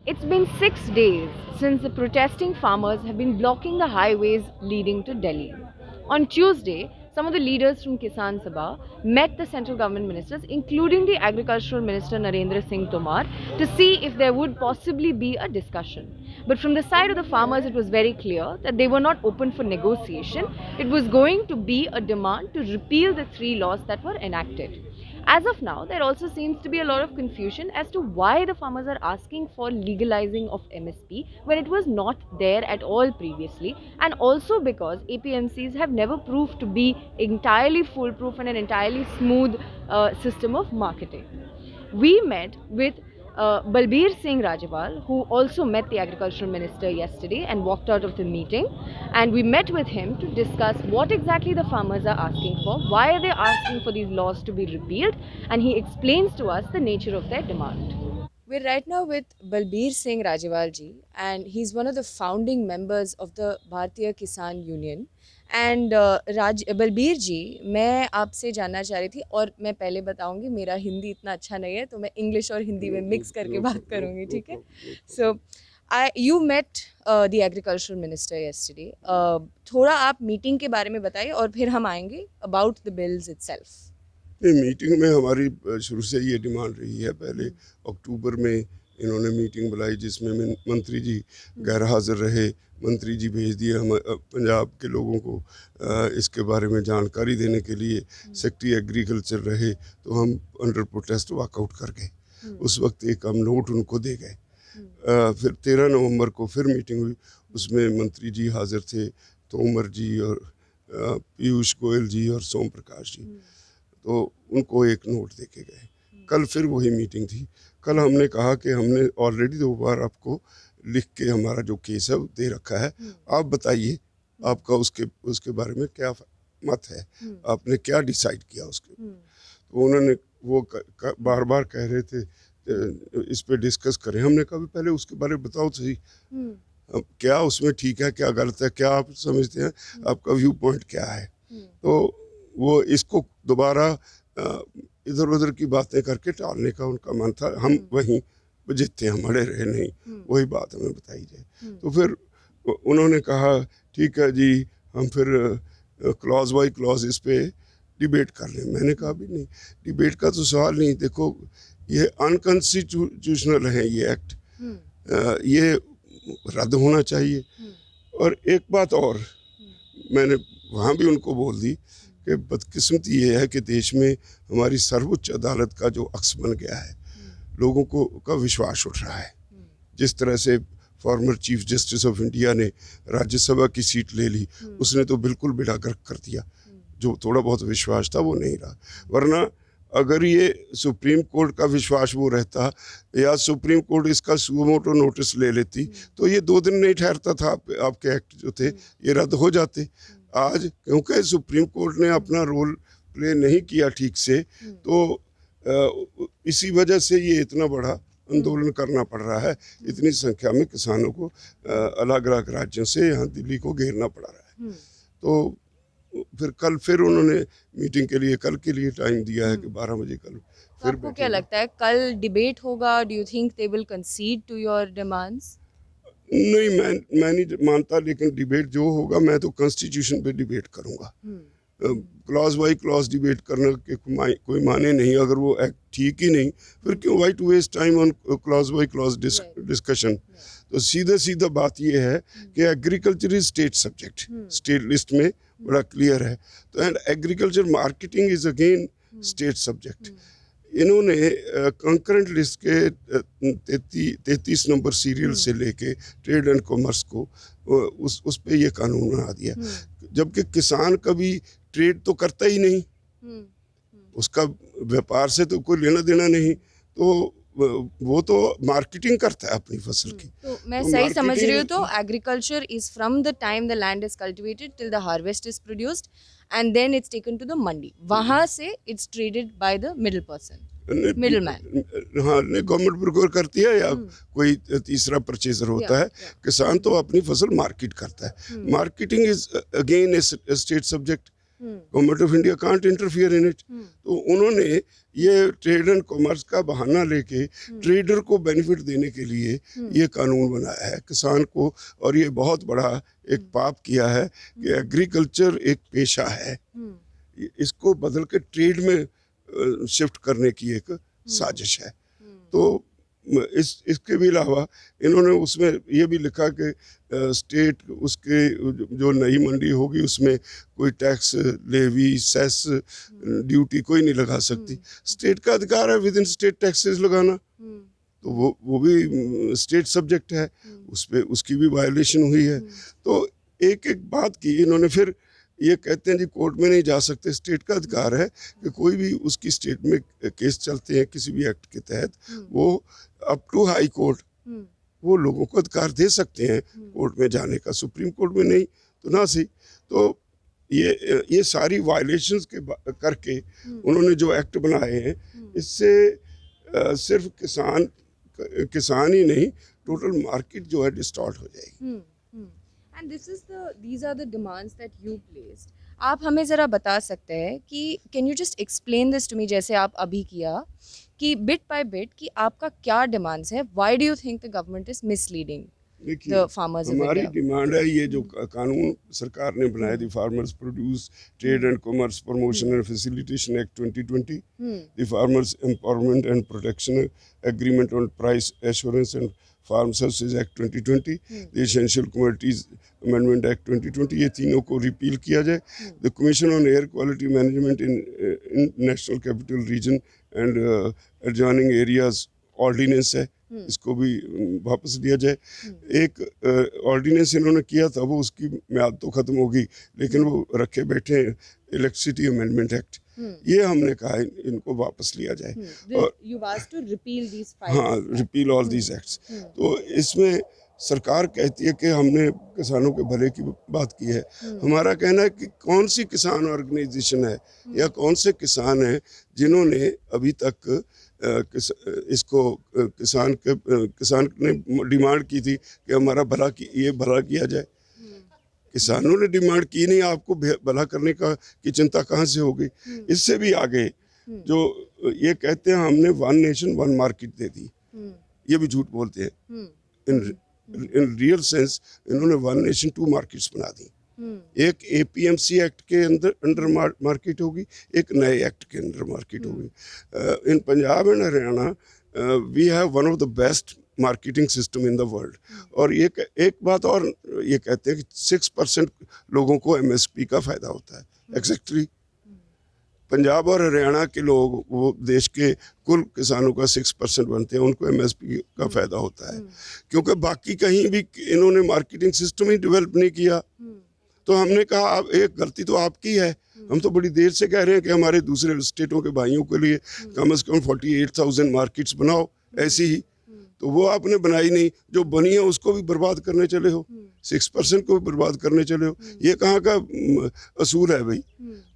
It's been 6 days since the protesting farmers have been blocking the highways leading to Delhi. On Tuesday, some of the leaders from Kisan Sabha met the central government ministers, including the Agricultural Minister Narendra Singh Tomar, to see if there would possibly be a discussion. But from the side of the farmers, it was very clear that they were not open for negotiation. It was going to be a demand to repeal the 3 laws that were enacted. As of now, there also seems to be a lot of confusion as to why the farmers are asking for legalizing of MSP when it was not there at all previously, and also because APMCs have never proved to be entirely foolproof and an entirely smooth system of marketing. We met with Balbir Singh Rajewal, who also met the agricultural minister yesterday and walked out of the meeting. And we met with him to discuss what exactly the farmers are asking for, why are they asking for these laws to be repealed, and he explains to us the nature of their demand. We're right now with Balbir Singh Rajewal ji, and he's one of the founding members of the Bharatiya Kisan Union. And Balbir ji, मैं आपसे जानना चाह रही थी, और मैं पहले बताऊंगी मेरा हिंदी इतना अच्छा नहीं है तो मैं इंग्लिश और हिंदी में मिक्स करके बात करूंगी, ठीक है? सो you met the agricultural minister yesterday. थोड़ा आप मीटिंग के बारे में बताइए और फिर हम आएंगे about the bills itself. Meeting में हमारी शुरू से ये डिमांड रही है। पहले अक्टूबर में इन्होंने मीटिंग बुलाई जिसमें मंत्री जी गैर हाजिर रहे। मंत्री जी भेज दिए हम पंजाब के लोगों को इसके बारे में जानकारी देने के लिए। सेक्रेटरी एग्रीकल्चर रहे तो हम अंडर प्रोटेस्ट वॉकआउट कर गए। उस वक्त एक हम नोट उनको दे गए। फिर 13 नवंबर को फिर मीटिंग हुई, उसमें मंत्री जी हाजिर थे, तोमर जी और पीयूष गोयल जी और सोम प्रकाश जी, तो उनको एक नोट दे के गए। कल फिर वही मीटिंग थी। कल हमने कहा कि हमने ऑलरेडी 2 बार आपको लिख के हमारा जो केस है वो दे रखा है, आप बताइए आपका उसके बारे में क्या मत है, आपने क्या डिसाइड किया उसके। तो उन्होंने वो बार बार कह रहे थे इस पे डिस्कस करें। हमने कहा पहले उसके बारे में बताओ सही, क्या उसमें ठीक है क्या गलत है, क्या आप समझते हैं, आपका व्यू पॉइंट क्या है। तो वो इसको दोबारा इधर उधर की बातें करके टालने का उनका मन था। हम वहीं जितने हम अड़े रहे नहीं, वही बात हमें बताई जाए। तो फिर उन्होंने कहा ठीक है जी, हम फिर क्लॉज बाई क्लॉज इस पे डिबेट कर लें। मैंने कहा भी नहीं, डिबेट का तो सवाल नहीं। देखो ये अनकॉन्स्टिट्यूशनल है ये एक्ट, ये रद्द होना चाहिए। और एक बात और मैंने वहाँ भी उनको बोल दी कि बदकिस्मती ये है कि देश में हमारी सर्वोच्च अदालत का जो अक्स बन गया है, लोगों को का विश्वास उठ रहा है। जिस तरह से former chief justice of India ने राज्यसभा की सीट ले ली, उसने तो बिल्कुल बेड़ा गर्क कर दिया। जो थोड़ा बहुत विश्वास था वो नहीं रहा। वरना अगर ये सुप्रीम कोर्ट का विश्वास वो रहता या सुप्रीम कोर्ट इसका सुओ मोटो नोटिस ले लेती तो ये 2 दिन नहीं ठहरता था, आपके एक्ट जो थे ये रद्द हो जाते। आज क्योंकि सुप्रीम कोर्ट ने अपना रोल प्ले नहीं किया ठीक से, तो इसी वजह से ये इतना बड़ा आंदोलन करना पड़ रहा है। इतनी संख्या में किसानों को अलग अलग राज्यों से यहाँ दिल्ली को घेरना पड़ रहा है। तो फिर फिर उन्होंने मीटिंग के लिए कल के लिए टाइम दिया है कि 12 बजे कल। तो आपको क्या लगता है कल डिबेट होगा? Do you think they will concede to your demands? नहीं, मैं नहीं मानता, लेकिन डिबेट जो होगा मैं तो कॉन्स्टिट्यूशन पे डिबेट करूंगा। क्लॉज बाई क्लॉज डिबेट करने के कोई माने नहीं। अगर वो एक्ट ठीक ही नहीं, फिर क्यों why to waste time on clause by clause discussion. तो सीधा बात ये है कि agriculture is state subject, state list में बड़ा क्लियर है। तो and agriculture marketing is again state subject. इन्होंने कंकरेंट लिस्ट के 33 नंबर सीरियल से लेके ट्रेड एंड कॉमर्स को उस पे ये कानून बना दिया, जबकि किसान कभी ट्रेड तो करता ही नहीं, उसका व्यापार से तो कोई लेना देना नहीं, तो वो तो मार्केटिंग करता है अपनी फसल की। तो मैं सही समझ रही हूँ तो agriculture is from the time the land is cultivated till the harvest is produced and then it's taken to the mandi, वहाँ से it's traded by the middle person, middleman. हाँ, गवर्नमेंट प्रोक्योर करती है या कोई तीसरा परचेजर होता है। किसान तो अपनी फसल मार्केट करता है। Marketing is again A state subject, government of India can't interfere in it. तो उन्होंने ये ट्रेड एंड कॉमर्स का बहाना लेके ट्रेडर को बेनिफिट देने के लिए ये कानून बनाया है किसान को। और ये बहुत बड़ा एक पाप किया है कि एग्रीकल्चर एक पेशा है, इसको बदल के ट्रेड में शिफ्ट करने की एक साजिश है। तो इसके भी अलावा इन्होंने उसमें ये भी लिखा कि स्टेट उसके जो नई मंडी होगी उसमें कोई टैक्स, लेवी, सेस, ड्यूटी कोई नहीं लगा सकती। स्टेट का अधिकार है विद इन स्टेट टैक्सेस लगाना, तो वो भी स्टेट सब्जेक्ट है, उस पे उसकी भी वायलेशन हुई है। तो एक एक बात की इन्होंने, फिर ये कहते हैं जी कोर्ट में नहीं जा सकते, स्टेट का अधिकार है कि कोई भी उसकी स्टेट में केस चलते हैं किसी भी एक्ट के तहत, वो अप टू हाई कोर्ट वो लोगों को अधिकार दे सकते हैं कोर्ट में जाने का, सुप्रीम कोर्ट में नहीं तो ना सही। तो ये सारी वायलेशंस के करके उन्होंने जो एक्ट बनाए हैं, इससे सिर्फ किसान ही नहीं, टोटल मार्केट जो है डिस्टॉर्ट हो जाएगी। And these are the demands that you placed. आप हमें ज़रा बता सकते हैं कि can you just explain this to me, जैसे आप अभी किया, कि bit by bit कि आपका क्या demands है? Why do you think the government is misleading the farmers of हमारी India? डिमांड है ये जो कानून सरकार ने बनाया, the farmers produce trade and commerce promotion and facilitation act 2020, the farmers empowerment and protection agreement on price assurance and farm services act 2020, the essential commodities amendment act 2020, ये तीनों को रिपील किया जाए। The commission on air quality management in national capital region and adjoining areas ordinance है, इसको भी वापस लिया जाए। एक ऑर्डिनेंस इन्होंने किया था, वो उसकी म्याद तो ख़त्म होगी, लेकिन वो रखे बैठे इलेक्ट्रिसिटी अमेंडमेंट एक्ट, ये हमने कहा इनको वापस लिया जाए। और हाँ, रिपील ऑल दीज एक्ट्स। तो इसमें सरकार कहती है कि हमने किसानों के भले की बात की है। हमारा कहना है कि कौन सी किसान ऑर्गेनाइजेशन है या कौन से किसान हैं जिन्होंने अभी तक इसको किसान ने डिमांड की थी कि हमारा भला किया जाए। किसानों ने डिमांड की नहीं, आपको भला करने की चिंता कहाँ से होगी। इससे भी आगे जो ये कहते हैं हमने वन नेशन वन मार्केट दे दी, ये भी झूठ बोलते हैं। इन रियल सेंस इन्होंने वन नेशन टू मार्केट्स बना दी। एक एपीएमसी एक्ट के अंडर मार्केट होगी, एक नए एक्ट के अंडर मार्केट होगी। In Punjab and Haryana we have one of the best marketing system in the world. और ये एक बात और ये कहते हैं कि 6% लोगों को एमएसपी का फ़ायदा होता है। एग्जैक्टली पंजाब और हरियाणा के लोग, वो देश के कुल किसानों का 6% बनते हैं, उनको एमएसपी का फ़ायदा होता है, क्योंकि बाकी कहीं भी इन्होंने मार्केटिंग सिस्टम ही डेवलप नहीं किया। तो हमने कहा आप, एक गलती तो आपकी है, हम तो बड़ी देर से कह रहे हैं कि हमारे दूसरे स्टेटों के भाइयों के लिए कम से कम 48,000 मार्केट्स बनाओ ऐसी ही, तो वो आपने बनाई नहीं। जो बनी है उसको भी बर्बाद करने चले हो, 6% को भी बर्बाद करने चले हो, ये कहाँ का असूल है भाई।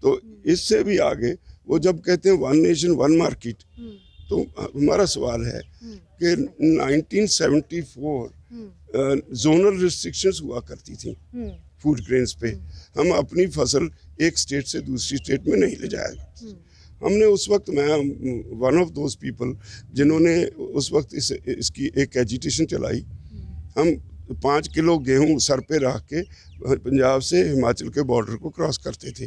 तो इससे भी आगे वो जब कहते हैं वन नेशन वन मार्केट, तो हमारा सवाल है कि 1974 जोनल रिस्ट्रिक्शंस हुआ करती थी फूड ग्रेन्स पे, हम अपनी फसल एक स्टेट से दूसरी स्टेट में नहीं ले जाया। हमने उस वक्त, मैं वन ऑफ दोज पीपल जिन्होंने उस वक्त इसकी एक एजिटेशन चलाई। हम 5 किलो गेहूं सर पे रख के पंजाब से हिमाचल के बॉर्डर को क्रॉस करते थे।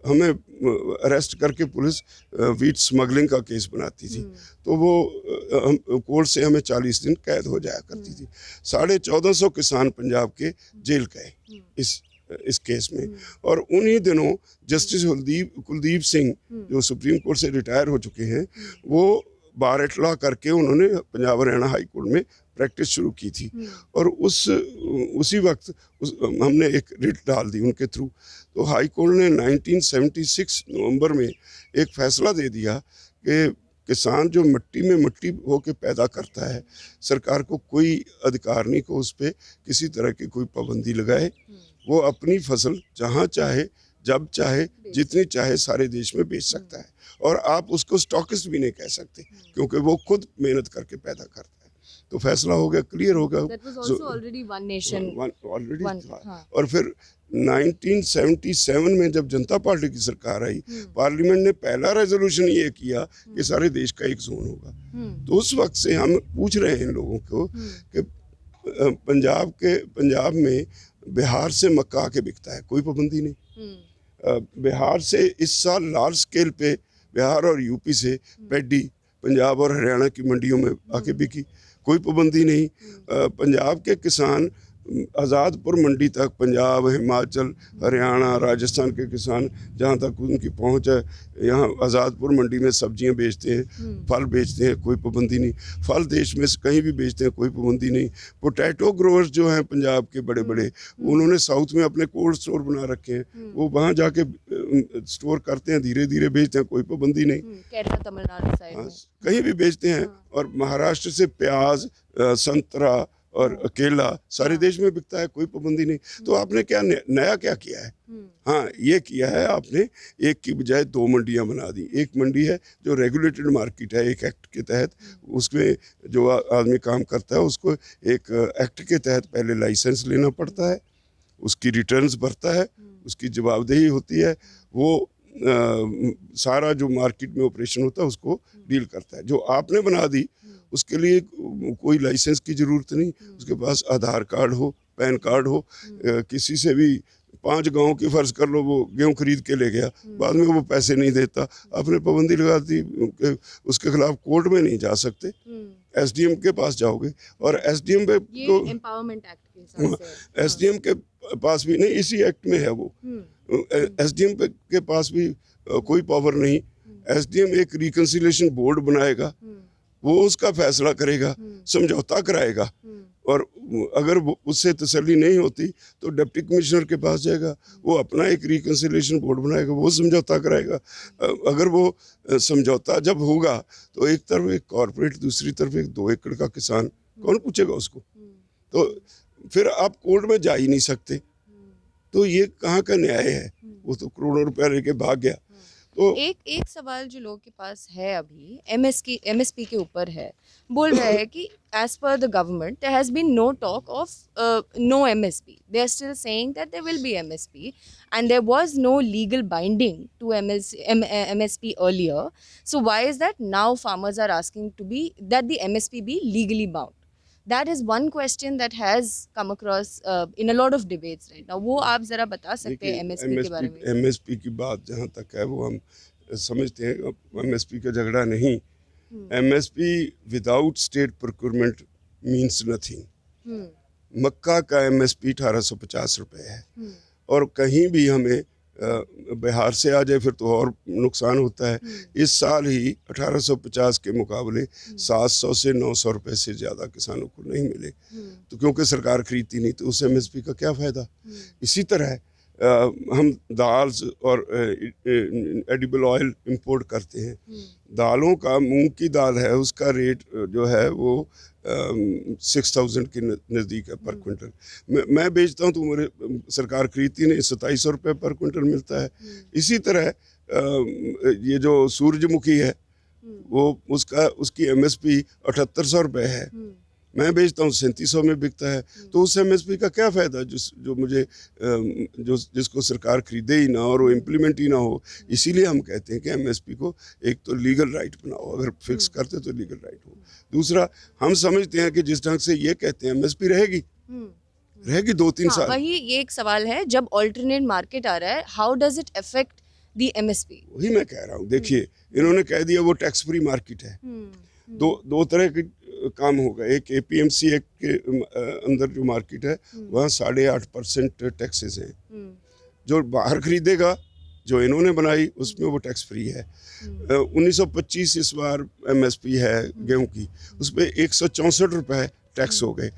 हमें अरेस्ट करके पुलिस वीट स्मगलिंग का केस बनाती थी, तो वो कोर्ट से हमें 40 दिन कैद हो जाया करती थी। 1450 किसान पंजाब के जेल गए इस केस में। और उन्हीं दिनों जस्टिस कुलदीप सिंह, जो सुप्रीम कोर्ट से रिटायर हो चुके हैं, वो बार एट लॉ करके उन्होंने पंजाब हरियाणा हाई कोर्ट में प्रैक्टिस शुरू की थी। और उसी वक्त हमने एक रिट डाल दी उनके थ्रू। तो हाई कोर्ट ने 1976 नवंबर में एक फैसला दे दिया कि किसान जो मिट्टी में मिट्टी होके पैदा करता है, सरकार को कोई अधिकार नहीं को उस पर किसी तरह की कोई पाबंदी लगाए। वो अपनी फसल जहाँ चाहे, जब चाहे, जितनी चाहे सारे देश में बेच सकता है। और आप उसको स्टॉकिस्ट भी नहीं कह सकते, क्योंकि वो खुद मेहनत करके पैदा करता है। तो फैसला हो गया, क्लियर हो गया। That was also already one nation, already था। हाँ। और फिर 1977 में जब जनता पार्टी की सरकार आई, पार्लियामेंट ने पहला रेजोल्यूशन ये किया कि सारे देश का एक जोन होगा। तो उस वक्त से हम पूछ रहे हैं इन लोगों को कि पंजाब में बिहार से मक्का आके बिकता है, कोई पाबंदी नहीं। बिहार से इस साल लार्ज स्केल पे बिहार और यूपी से पैडी पंजाब और हरियाणा की मंडियों में आके बिकी, कोई पाबंदी नहीं। पंजाब के किसान आज़ादपुर मंडी तक, पंजाब, हिमाचल, हरियाणा, राजस्थान के किसान जहाँ तक उनकी पहुँच है, यहाँ आज़ादपुर मंडी में सब्जियाँ बेचते हैं, फल बेचते हैं, कोई पाबंदी नहीं। फल देश में कहीं भी बेचते हैं, कोई पाबंदी नहीं। पोटैटो ग्रोवर्स जो हैं पंजाब के बड़े बड़े, उन्होंने साउथ में अपने कोल्ड स्टोर बना रखे हैं, वो वहाँ जाके स्टोर करते हैं, धीरे धीरे बेचते हैं, कोई पाबंदी नहीं। केरला, तमिलनाडु साइड में कहीं भी बेचते हैं। और महाराष्ट्र से प्याज, संतरा और केला सारे देश में बिकता है, कोई पाबंदी नहीं। तो आपने क्या नया क्या किया है? हाँ, ये किया है आपने, एक की बजाय दो मंडियां बना दी। एक मंडी है जो रेगुलेटेड मार्केट है, एक एक्ट के तहत, उसमें जो आदमी काम करता है उसको एक एक्ट के तहत पहले लाइसेंस लेना पड़ता है, उसकी रिटर्न्स भरता है, उसकी जवाबदेही होती है, वो सारा जो मार्केट में ऑपरेशन होता है उसको डील करता है। जो आपने बना दी उसके लिए कोई लाइसेंस की ज़रूरत नहीं, उसके पास आधार कार्ड हो, पैन कार्ड हो, किसी से भी 5 गांव की फर्ज कर लो, वो गेहूं खरीद के ले गया, बाद में वो पैसे नहीं देता, आपने पाबंदी लगा दी, उसके खिलाफ कोर्ट में नहीं जा सकते, एसडीएम के पास जाओगे। और एसडीएम पे ये एम्पावरमेंट एक्ट के हिसाब से एसडीएम के पास भी नहीं, इसी एक्ट में है वो, एसडीएम के पास भी कोई पावर नहीं। एसडीएम एक रिकंसिलिएशन बोर्ड बनाएगा, वो उसका फैसला करेगा, समझौता कराएगा, और अगर उससे तसल्ली नहीं होती तो डिप्टी कमिश्नर के पास जाएगा, वो अपना एक रिकंसिलिएशन बोर्ड बनाएगा, वो समझौता कराएगा। अगर वो समझौता जब होगा तो एक तरफ एक कॉर्पोरेट, दूसरी तरफ एक 2 एकड़ का किसान, कौन पूछेगा उसको? तो फिर आप कोर्ट में जा ही नहीं सकते। तो ये कहाँ का न्याय है? वो तो करोड़ों रुपया लेके भाग गया। तो एक सवाल जो लोगों के पास है अभी एमएसपी के ऊपर है, बोल रहे हैं कि as per the government there has been no talk of no MSP, they are still saying that there will be MSP and there was no legal binding to MSP earlier, so why is that now farmers are asking to be that the MSP be legally bound? That is one question that has come across in a lot of debates right now. वो आप जरा बता सकते हैं MSP के बारे में? MSP की बात जहाँ तक है वो हम समझते हैं, एमएसपी का झगड़ा नहीं। MSP without state procurement means nothing. मक्का का एमएसपी 1850 रुपये है, और कहीं भी हमें बिहार से आ जाए फिर तो और नुकसान होता है। इस साल ही 1850 के मुकाबले 700 से 900 रुपए से ज़्यादा किसानों को नहीं मिले, तो क्योंकि सरकार खरीदती नहीं, तो उस एमएसपी का क्या फ़ायदा? इसी तरह हम दाल और एडिबल ऑयल इंपोर्ट करते हैं। दालों का, मूंग की दाल है, उसका रेट जो है वो 6000 के नज़दीक है पर क्विंटल। मैं बेचता हूँ तो मेरे सरकार खरीदती नहीं, 2700 रुपये पर क्विंटल मिलता है। इसी तरह ये जो सूरजमुखी है वो उसकी एमएसपी 7800 रुपये है, मैं बेचता हूँ 3700 में बिकता है। तो उस एमएसपी का क्या फ़ायदा जो मुझे जिसको सरकार खरीदे ही ना और वो इम्प्लीमेंट ही ना हो। इसीलिए हम कहते हैं कि एमएसपी को एक तो लीगल राइट बनाओ, अगर फिक्स करते तो लीगल राइट हो। दूसरा, हम समझते हैं कि जिस ढंग से ये कहते हैं एमएसपी रहेगी 2-3 साल। वही ये एक सवाल है, जब ऑल्टरनेट मार्केट आ रहा है, how does it affect the MSP? वही मैं कह रहा हूँ। देखिए, इन्होंने कह दिया वो टैक्स फ्री मार्केट है। दो तरह के काम होगा। एक एपीएमसी एक्ट के अंदर जो मार्केट है वहाँ 8.5% टैक्सेस हैं। जो बाहर खरीदेगा, जो इन्होंने बनाई, उसमें वो टैक्स फ्री है। 1925 इस बार एमएसपी है गेहूं की, उस पर 164 रुपये टैक्स हो गए।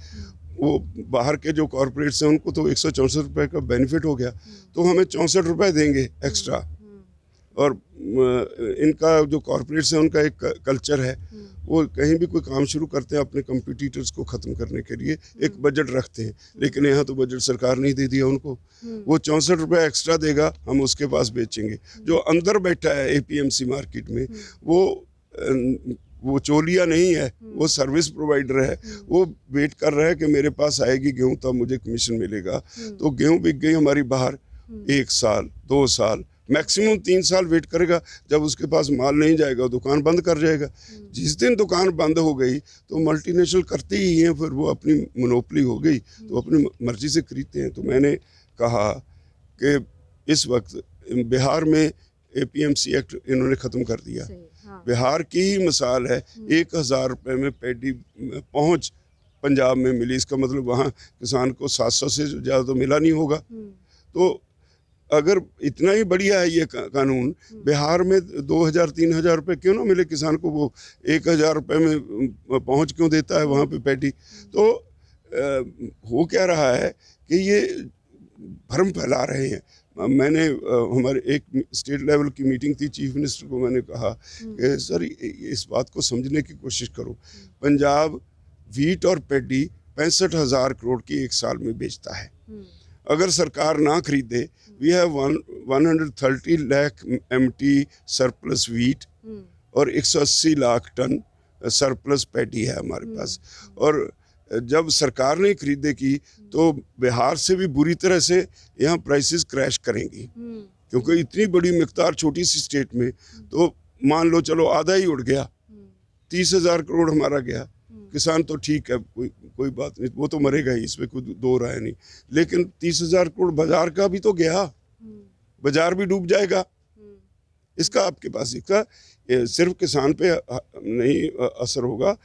वो बाहर के जो कॉरपोरेट्स हैं उनको तो 164 रुपये का बेनिफिट हो गया, तो हमें 64 रुपये देंगे एक्स्ट्रा। और इनका जो कॉरपोरेट्स हैं उनका एक कल्चर है, वो कहीं भी कोई काम शुरू करते हैं अपने कंपटीटर्स को ख़त्म करने के लिए एक बजट रखते हैं, लेकिन यहाँ तो बजट सरकार नहीं दे दिया उनको। वो 64 रुपये एक्स्ट्रा देगा, हम उसके पास बेचेंगे। जो अंदर बैठा है एपीएमसी मार्केट में, वो वो चोलिया नहीं है, वो सर्विस प्रोवाइडर है। वो वेट कर रहा है कि मेरे पास आएगी गेहूं तब मुझे कमीशन मिलेगा। तो गेहूं बिक गई हमारी बाहर, 1 साल 2 साल मैक्सिमम 3 साल वेट करेगा। जब उसके पास माल नहीं जाएगा दुकान बंद कर जाएगा। जिस दिन दुकान बंद हो गई तो मल्टीनेशनल करते ही हैं, फिर वो अपनी मोनोपली हो गई तो अपनी मर्जी से खरीदते हैं। तो मैंने कहा कि इस वक्त बिहार में APMC एक्ट इन्होंने ख़त्म कर दिया। बिहार की ही मिसाल है, 1000 रुपये में पैडी पहुंच पंजाब में मिली। इसका मतलब वहाँ किसान को 700 से ज़्यादा तो मिला नहीं होगा। तो अगर इतना ही बढ़िया है ये कानून, बिहार में 2000-3000 रुपये क्यों ना मिले किसान को? वो 1000 रुपये में पहुंच क्यों देता है वहाँ पे पैडी? तो हो क्या रहा है कि ये भ्रम फैला रहे हैं। मैंने हमारे एक स्टेट लेवल की मीटिंग थी, चीफ मिनिस्टर को मैंने कहा कि सर इस बात को समझने की कोशिश करो। पंजाब वीट और पैडी 65,000 करोड़ की एक साल में बेचता है। अगर सरकार ना खरीदे, we have 130 lakh MT surplus wheat और 180 लाख टन सरप्लस पैडी है हमारे पास। और जब सरकार ने खरीदेगी तो बिहार से भी बुरी तरह से यहाँ प्राइसेस क्रैश करेंगी, क्योंकि इतनी बड़ी मिकदार छोटी सी स्टेट में। तो मान लो चलो आधा ही उड़ गया, 30,000 करोड़ हमारा गया। किसान तो ठीक है, कोई बात नहीं, वो तो मरेगा ही, इसमें कोई दो राय नहीं। लेकिन 30,000 करोड़ बाजार का भी तो गया, बाजार भी डूब जाएगा। इसका आपके पास इसका सिर्फ किसान पे नहीं असर होगा।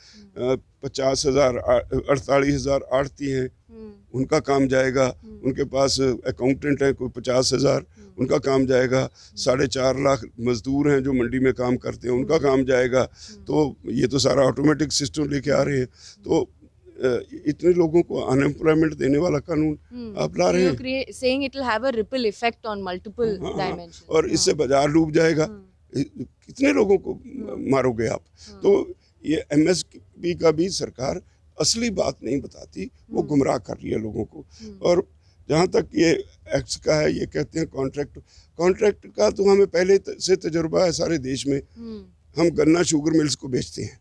50,000 48,000 आड़ती हैं, उनका काम जाएगा। उनके पास अकाउंटेंट है कोई 50,000, उनका काम जाएगा। 4.5 लाख मजदूर हैं जो मंडी में काम करते हैं, उनका काम जाएगा। तो ये तो सारा ऑटोमेटिक सिस्टम लेके आ रहे हैं। तो इतने लोगों को अनएम्प्लॉयमेंट देने वाला कानून आप ला रहे हैं। saying it will have a ripple effect on multiple dimensions. और इससे बाजार डूब जाएगा। कितने लोगों को मारोगे आप? तो ये MSP का भी सरकार असली बात नहीं बताती, वो गुमराह कर रही है लोगों को। और जहाँ तक ये एक्ट्स का है, ये कहते हैं कॉन्ट्रैक्ट का तो हमें पहले से तजुर्बा है सारे देश में। हम गन्ना शुगर मिल्स को बेचते हैं,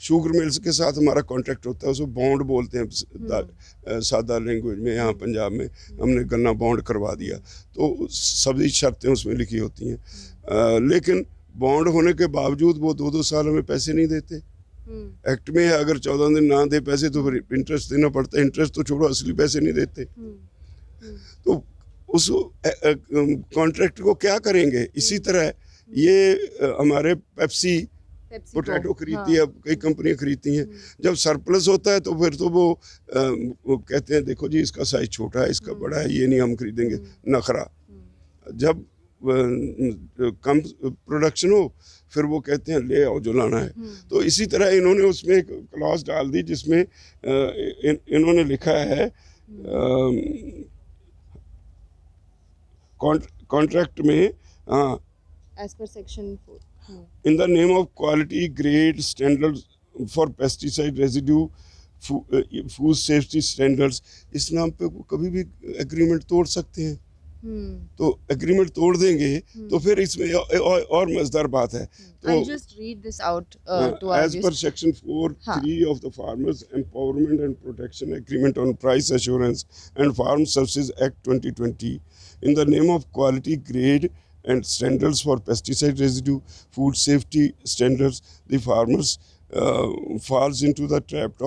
शुगर मिल्स के साथ हमारा कॉन्ट्रैक्ट होता है, उसको बॉन्ड बोलते हैं सादा लैंग्वेज में। यहाँ पंजाब में हमने गन्ना बॉन्ड करवा दिया, तो सभी शर्तें उसमें लिखी होती हैं। लेकिन बॉन्ड होने के बावजूद वो 2-2 साल हमें पैसे नहीं देते। एक्ट में है अगर 14 दिन ना दे पैसे तो फिर इंटरेस्ट देना पड़ता है। इंटरेस्ट तो छोड़ो, असली पैसे नहीं देते। तो उस कॉन्ट्रैक्ट को क्या करेंगे? इसी तरह ये हमारे पेप्सी पोटैटो खरीदती है, कई कंपनियां खरीदती हैं। जब सरप्लस होता है तो फिर तो वो कहते हैं देखो जी इसका साइज छोटा है, इसका बड़ा है, ये नहीं हम खरीदेंगे, नखरा। जब कम प्रोडक्शन हो फिर वो कहते हैं ले आओ जो लाना है। तो इसी तरह इन्होंने उसमें एक क्लॉज डाल दी जिसमें इन्होंने लिखा है कॉन्ट्रैक्ट में, as per section 4, in the name of quality grade standards for pesticide residue, food safety standards, इस नाम पे कभी भी एग्रीमेंट तोड़ सकते हैं। तो एग्रीमेंट तोड़ देंगे तो फिर इसमें और मजेदार बात है। तो I'll just read this out to our as per section 4(3) of the Farmers Empowerment and Protection Agreement on Price Assurance and Farm Services Act 2020, in the name of quality grade and standards for pesticide residue, food safety standards, the farmers falls into the trap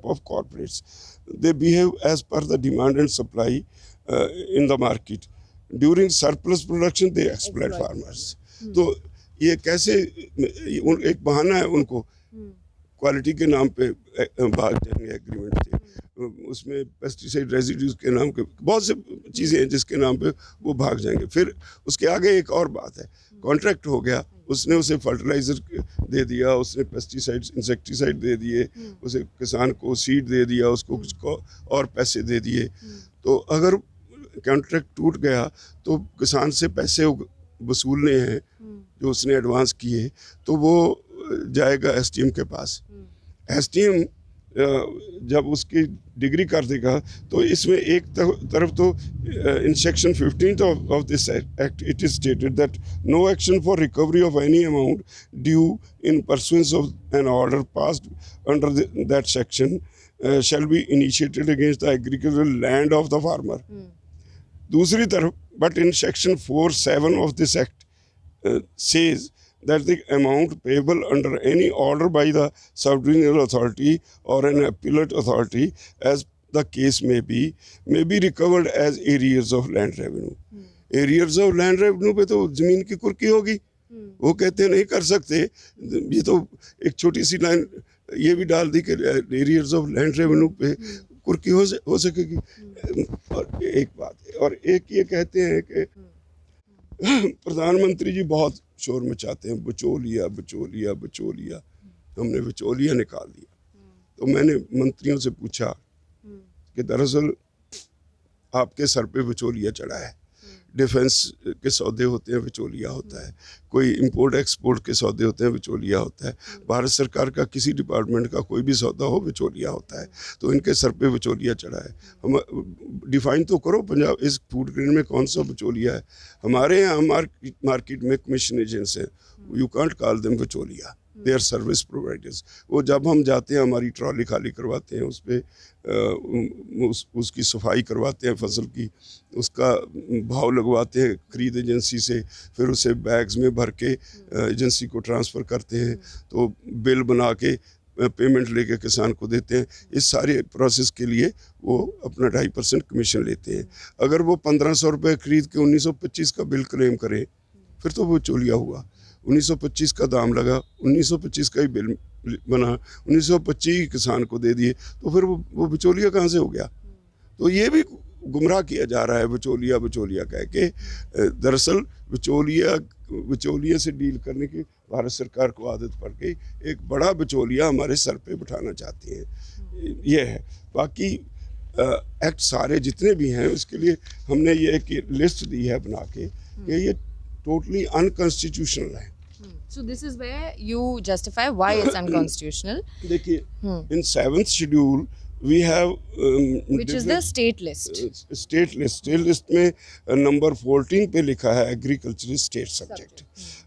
of corporates. They behave as per the demand and supply in the market. During surplus production, they exploit farmers. तो ये कैसे एक बहाना है उनको quality के नाम पे भाग जाएंगे एग्रीमेंट से। उसमें पेस्टिसाइड रेजिड्यूज के नाम के बहुत से चीज़ें हैं जिसके नाम पे वो भाग जाएंगे। फिर उसके आगे एक और बात है, कॉन्ट्रैक्ट हो गया, उसने उसे फर्टिलाइज़र दे दिया, उसने पेस्टिसाइड इंसेक्टिसाइड दे दिए, उसे किसान को सीड दे दिया, उसको कुछ और पैसे दे दिए। तो अगर कॉन्ट्रैक्ट टूट गया तो किसान से पैसे वसूलने हैं जो उसने एडवांस किए, तो वो जाएगा SDM के पास। SDM जब उसकी डिग्री कर देगा तो इसमें एक तरफ तो in section 15 of this act it is stated that no action for recovery of any amount due in pursuance of an order passed under that section shall be initiated against the agricultural land of the farmer. दूसरी तरफ, but in section 4(7) of this act says that the amount payable under any order by the subdivisional authority or an appellate authority, as the case may be recovered as arrears of land revenue. Arrears of land revenue पे तो जमीन की कुर्की होगी, वो कहते नहीं कर सकते। ये तो एक छोटी सी लाइन ये भी डाल दी कि एरियर्स ऑफ लैंड रेवेन्यू पे कुर्की हो सकेगी। और एक बात है, और एक ये कहते हैं कि प्रधानमंत्री जी बहुत शोर मचाते हैं, बिचौलिया बिचौलिया बिचौलिया, हमने बिचौलिया निकाल दिया। तो मैंने मंत्रियों से पूछा कि दरअसल आपके सर पे बिचौलिया चढ़ा है, डिफेंस के सौदे होते हैं बिचौलिया होता है, कोई इंपोर्ट एक्सपोर्ट के सौदे होते हैं बिचौलिया होता है, भारत सरकार का किसी डिपार्टमेंट का कोई भी सौदा हो बिचौलिया होता है, तो इनके सर पे बिचौलिया चढ़ा है। हम डिफाइन तो करो पंजाब इस फूड ग्रेन में कौन सा बिचौलिया है। हमारे यहाँ मार्केट में कमीशन एजेंट्स हैं, यू कांट कॉल देम बिचौलिया, दे आर सर्विस प्रोवाइडर्स। वो जब हम जाते हैं हमारी ट्रॉली खाली करवाते हैं, उस पर उसकी सफाई करवाते हैं फसल की, उसका भाव लगवाते हैं खरीद एजेंसी से, फिर उसे बैग्स में भर के एजेंसी को ट्रांसफ़र करते हैं, तो बिल बना के पेमेंट लेके किसान को देते हैं। इस सारे प्रोसेस के लिए वो अपना 2.5% कमीशन लेते हैं। अगर वो 1500 रुपये खरीद के 1925 का बिल क्लेम करे, फिर तो वो चोलिया हुआ। 1925 का दाम लगा, 1925 का ही बिल बना, 1925 किसान को दे दिए, तो फिर वो बिचौलिया कहाँ से हो गया। तो ये भी गुमराह किया जा रहा है बिचौलिया बिचौलिया कह के। दरअसल बिचौलिया से डील करने की भारत सरकार को आदत पड़ गई, एक बड़ा बिचौलिया हमारे सर पे बिठाना चाहती है। ये है, बाकी एक्ट सारे जितने भी हैं उसके लिए हमने ये एक लिस्ट दी है बना के कि ये totally unconstitutional है। So this is where you justify why it's unconstitutional. देखिए, in 7th schedule we have which is the state list. State list में नंबर 14 पे लिखा है एग्रीकल्चर स्टेट सब्जेक्ट,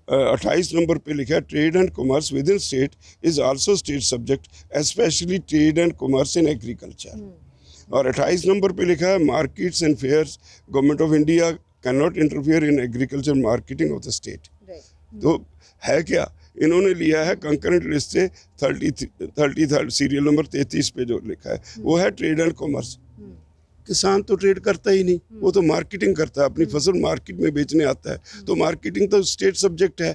28 नंबर पे लिखा है trade and commerce within state is also state subject, specially trade and commerce in agriculture. और 28 number पे लिखा है markets and fairs, government of India can not interfere in agriculture marketing of the state. तो है क्या, इन्होंने लिया है कंकरेंट लिस्ट से 33 सीरियल नंबर 33 पे जो लिखा है वो है ट्रेड एंड कॉमर्स। किसान तो ट्रेड करता ही नहीं, वो तो मार्केटिंग करता है, अपनी फसल मार्केट में बेचने आता है, तो मार्केटिंग तो स्टेट सब्जेक्ट है।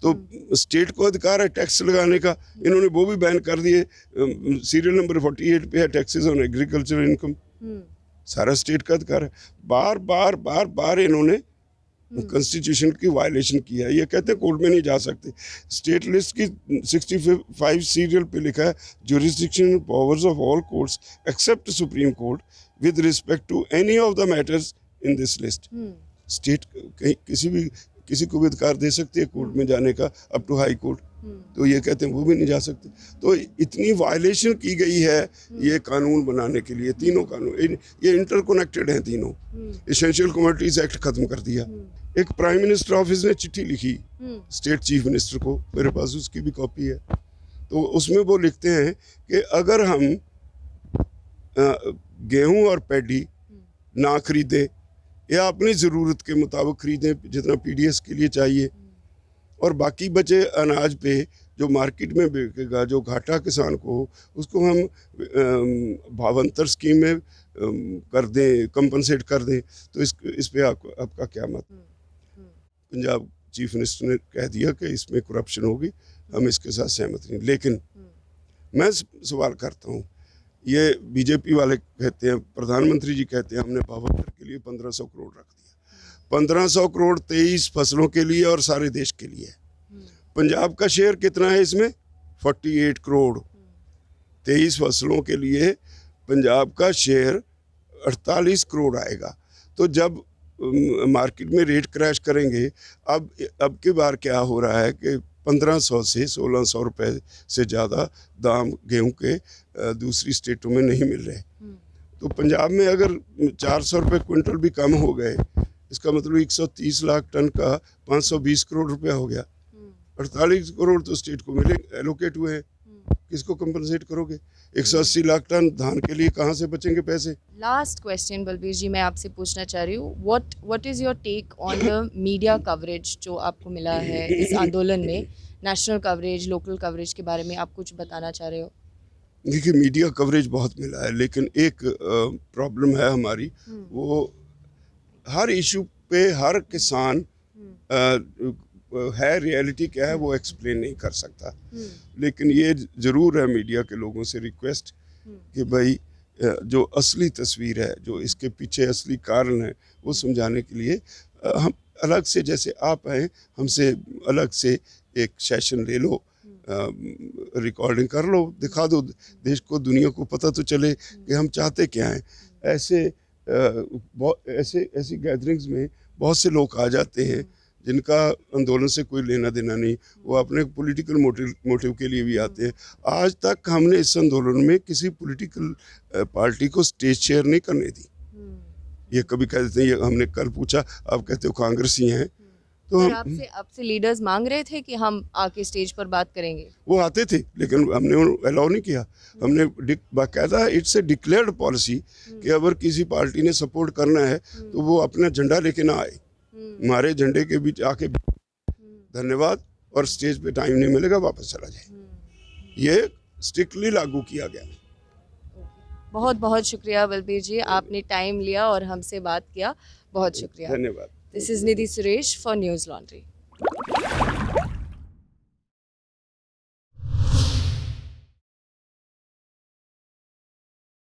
तो स्टेट को अधिकार है टैक्स लगाने का, इन्होंने वो भी बैन कर दिए। सीरियल नंबर 48 पे है टैक्सेस ऑन एग्रीकल्चर इनकम, सारा स्टेट का अधिकार है। बार बार बार बार इन्होंने कॉन्स्टिट्यूशन की वायलेशन किया है। ये कहते हैं कोर्ट में नहीं जा सकते। स्टेट लिस्ट की 65 सीरियल पे लिखा है jurisdiction powers of all courts except supreme court with respect to any of the matters in this list. State कहीं किसी को भी अधिकार दे सकती है कोर्ट में जाने का, अप टू हाई कोर्ट। तो ये कहते हैं वो भी नहीं जा सकते। तो इतनी वायलेशन की गई है ये कानून बनाने के लिए, तीनों कानून ये इंटरकनेक्टेड हैं तीनों। एसेंशियल कमोडिटीज एक्ट खत्म कर दिया। एक प्राइम मिनिस्टर ऑफिस ने चिट्ठी लिखी स्टेट चीफ मिनिस्टर को, मेरे पास उसकी भी कॉपी है। तो उसमें वो लिखते हैं कि अगर हम गेहूं और पैडी ना खरीदें या अपनी ज़रूरत के मुताबिक खरीदें जितना पीडीएस के लिए चाहिए, और बाकी बचे अनाज पे जो मार्केट में बिकेगा, जो घाटा किसान को हो, उसको हम भावांतर स्कीम में कर दें, कंपनसेट कर दें। तो इस पे आपका क्या मत। पंजाब चीफ मिनिस्टर ने कह दिया कि इसमें करप्शन होगी, हम इसके साथ सहमत नहीं। लेकिन मैं सवाल करता हूँ, ये बीजेपी वाले कहते हैं, प्रधानमंत्री जी कहते हैं हमने भावांतर के लिए 1500 करोड़ रख दिया। 1500 करोड़ 23 फसलों के लिए और सारे देश के लिए। पंजाब का शेयर कितना है इसमें? 48 करोड़। 23 फसलों के लिए पंजाब का शेयर 48 करोड़ आएगा। तो जब मार्केट में रेट क्रैश करेंगे, अब की बार क्या हो रहा है कि 1500 से 1600 रुपए से ज़्यादा दाम गेहूं के दूसरी स्टेटों में नहीं मिल रहे। तो पंजाब में अगर 400 रुपये क्विंटल भी कम हो गए, इसका मतलब 130 लाख टन का 520 करोड़ रुपया हो गया। 48 करोड़ तो स्टेट को मिले, एलोकेट हुए हैं। किसको कंपनसेट करोगे? 180 लाख टन धान के लिए कहाँ से बचेंगे पैसे? लास्ट क्वेश्चन बलबीर जी, मैं आपसे पूछना चाह रही हूँ, what is your take on the media coverage जो आपको मिला है इस आंदोलन में? नेशनल कवरेज, लोकल कवरेज के बारे में आप कुछ बताना चाह रहे हो? देखिए, मीडिया कवरेज बहुत मिला है, लेकिन एक प्रॉब्लम है हमारी, वो हर इशू पे हर किसान है रियलिटी क्या है वो एक्सप्लेन नहीं कर सकता। लेकिन ये ज़रूर है मीडिया के लोगों से रिक्वेस्ट कि भाई जो असली तस्वीर है, जो इसके पीछे असली कारण है, वो समझाने के लिए हम अलग से, जैसे आप हैं, हमसे अलग से एक सेशन ले लो, रिकॉर्डिंग कर लो, दिखा दो देश को, दुनिया को पता तो चले कि हम चाहते क्या हैं। ऐसी गैदरिंग्स में बहुत से लोग आ जाते हैं जिनका आंदोलन से कोई लेना देना नहीं, वो अपने पॉलिटिकल मोटिव के लिए भी आते हैं। आज तक हमने इस आंदोलन में किसी पॉलिटिकल पार्टी को स्टेज शेयर नहीं करने दी। ये कभी कह देते हैं, ये हमने कल पूछा, आप कहते हो कांग्रेसी हैं, तो हम आपसे लीडर्स मांग रहे थे कि हम आके स्टेज पर बात करेंगे? वो आते थे, लेकिन हमने अलाउ नहीं किया। हमने बाकायदा इट्स ए डिक्लेयर्ड पॉलिसी कि अगर किसी पार्टी ने सपोर्ट करना है तो वो अपना झंडा लेके ना आए, हमारे झंडे के बीच आके धन्यवाद, और स्टेज पे टाइम नहीं मिलेगा वापस चला जाए। ये स्ट्रिक्टली लागू किया गया। बहुत बहुत शुक्रिया बलबीर जी, आपने टाइम लिया और हमसे बात किया, बहुत शुक्रिया। धन्यवाद। This is Nidhi Suresh for news laundry.